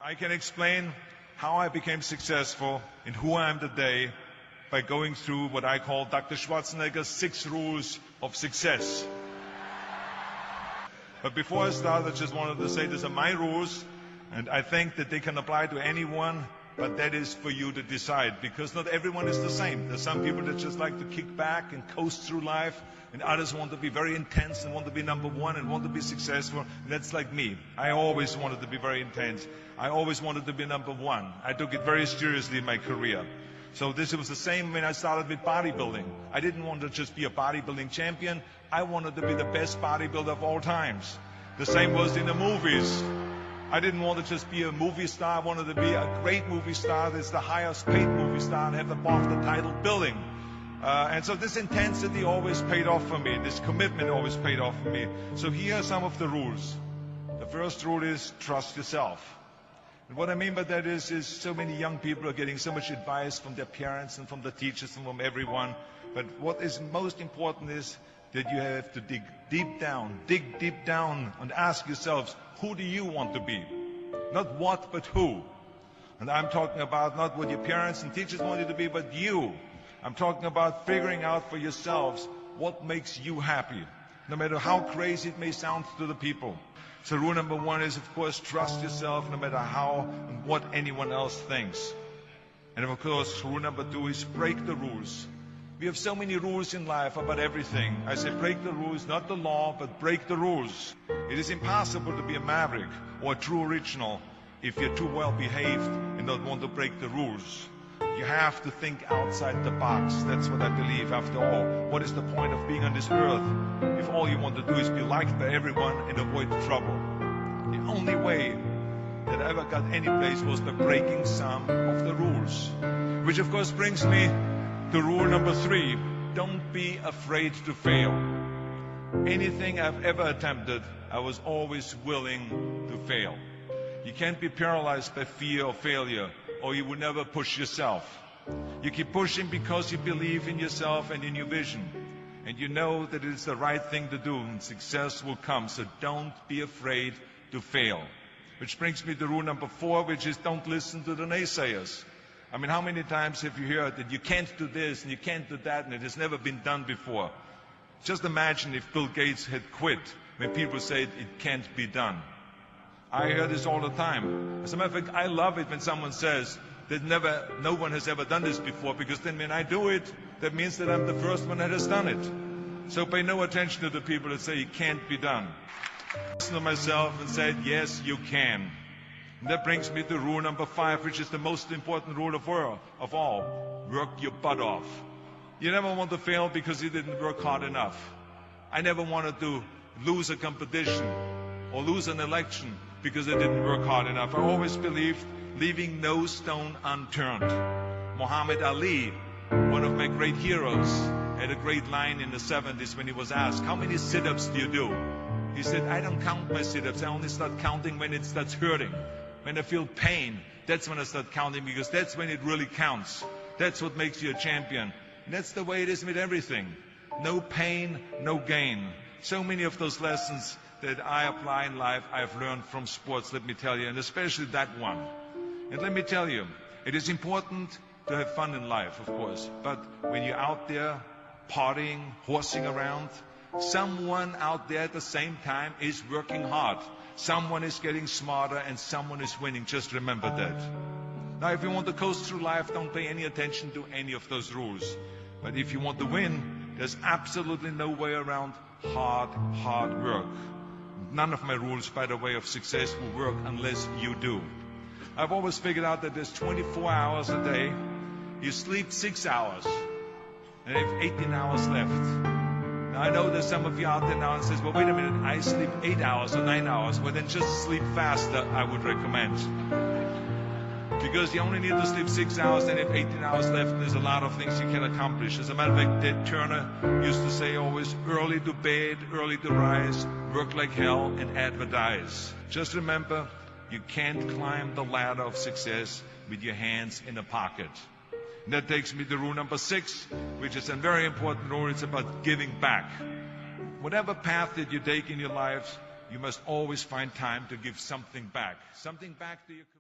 I can explain how I became successful and who I am today by going through what I call Dr. Schwarzenegger's 6 rules of success. But before I start, I just wanted to say these are my rules, and I think that they can apply to anyone, but that is for you to decide, because not everyone is the same. There's some people that just like to kick back and coast through life, and others want to be very intense and want to be number one and want to be successful. And that's like me. I always wanted to be very intense. I always wanted to be number one. I took it very seriously in my career. So this was the same when I started with bodybuilding. I didn't want to just be a bodybuilding champion. I wanted to be the best bodybuilder of all times. The same was in the movies. I didn't want to just be a movie star. I wanted to be a great movie star that's the highest paid movie star and have the BAFTA title billing. And so this intensity always paid off for me. This commitment always paid off for me. So here are some of the rules. The first rule is trust yourself. And what I mean by that is so many young people are getting so much advice from their parents and from the teachers and from everyone. But what is most important is that you have to dig deep down and ask yourselves, who do you want to be? Not what, but who. And I'm talking about not what your parents and teachers want you to be, but you. I'm talking about figuring out for yourselves what makes you happy, no matter how crazy it may sound to the people. So rule number 1 is, of course, trust yourself no matter how and what anyone else thinks. And of course, rule number 2 is break the rules. We have so many rules in life about everything. I say break the rules, not the law, but break the rules. It is impossible to be a maverick or a true original if you're too well behaved and don't want to break the rules. You have to think outside the box. That's what I believe. After all, what is the point of being on this earth if all you want to do is be liked by everyone and avoid trouble? The only way that I ever got any place was by breaking some of the rules. Which of course brings me to rule number 3. Don't be afraid to fail. Anything I've ever attempted, I was always willing to fail. You can't be paralyzed by fear of failure, or you will never push yourself. You keep pushing because you believe in yourself and in your vision. And you know that it's the right thing to do, and success will come. So don't be afraid to fail. Which brings me to rule number 4, which is don't listen to the naysayers. I mean, how many times have you heard that you can't do this and you can't do that and it has never been done before? Just imagine if Bill Gates had quit when people said it can't be done. I hear this all the time. As a matter of fact, I love it when someone says that no one has ever done this before, because then when I do it, that means that I'm the first one that has done it. So pay no attention to the people that say it can't be done. I listened to myself and said, yes, you can. And that brings me to rule number 5, which is the most important rule of all. Work your butt off. You never want to fail because you didn't work hard enough. I never wanted to lose a competition or lose an election because I didn't work hard enough. I always believed leaving no stone unturned. Muhammad Ali, one of my great heroes, had a great line in the 70s when he was asked, how many sit-ups do you do? He said, I don't count my sit-ups. I only start counting when it starts hurting. When I feel pain, that's when I start counting, because that's when it really counts. That's what makes you a champion. And that's the way it is with everything. No pain, no gain. So many of those lessons that I apply in life, I've learned from sports, let me tell you, and especially that one. And let me tell you, it is important to have fun in life, of course, but when you're out there partying, horsing around, someone out there at the same time is working hard. Someone is getting smarter and someone is winning. Just remember that. Now, if you want to coast through life, don't pay any attention to any of those rules. But if you want to win, there's absolutely no way around hard work. None of my rules, by the way, of success will work unless you do. I've always figured out that there's 24 hours a day. You sleep 6 hours, and you have 18 hours left. Now, I know there's some of you out there now and says, well, wait a minute, I sleep 8 hours or 9 hours. Well, then just sleep faster, I would recommend. Because you only need to sleep 6 hours, then you have 18 hours left, and there's a lot of things you can accomplish. As a matter of fact, Ted Turner used to say always, early to bed, early to rise, work like hell, and advertise. Just remember, you can't climb the ladder of success with your hands in a pocket. And that takes me to rule number 6, which is a very important rule. It's about giving back. Whatever path that you take in your lives, you must always find time to give something back. Something back to your community.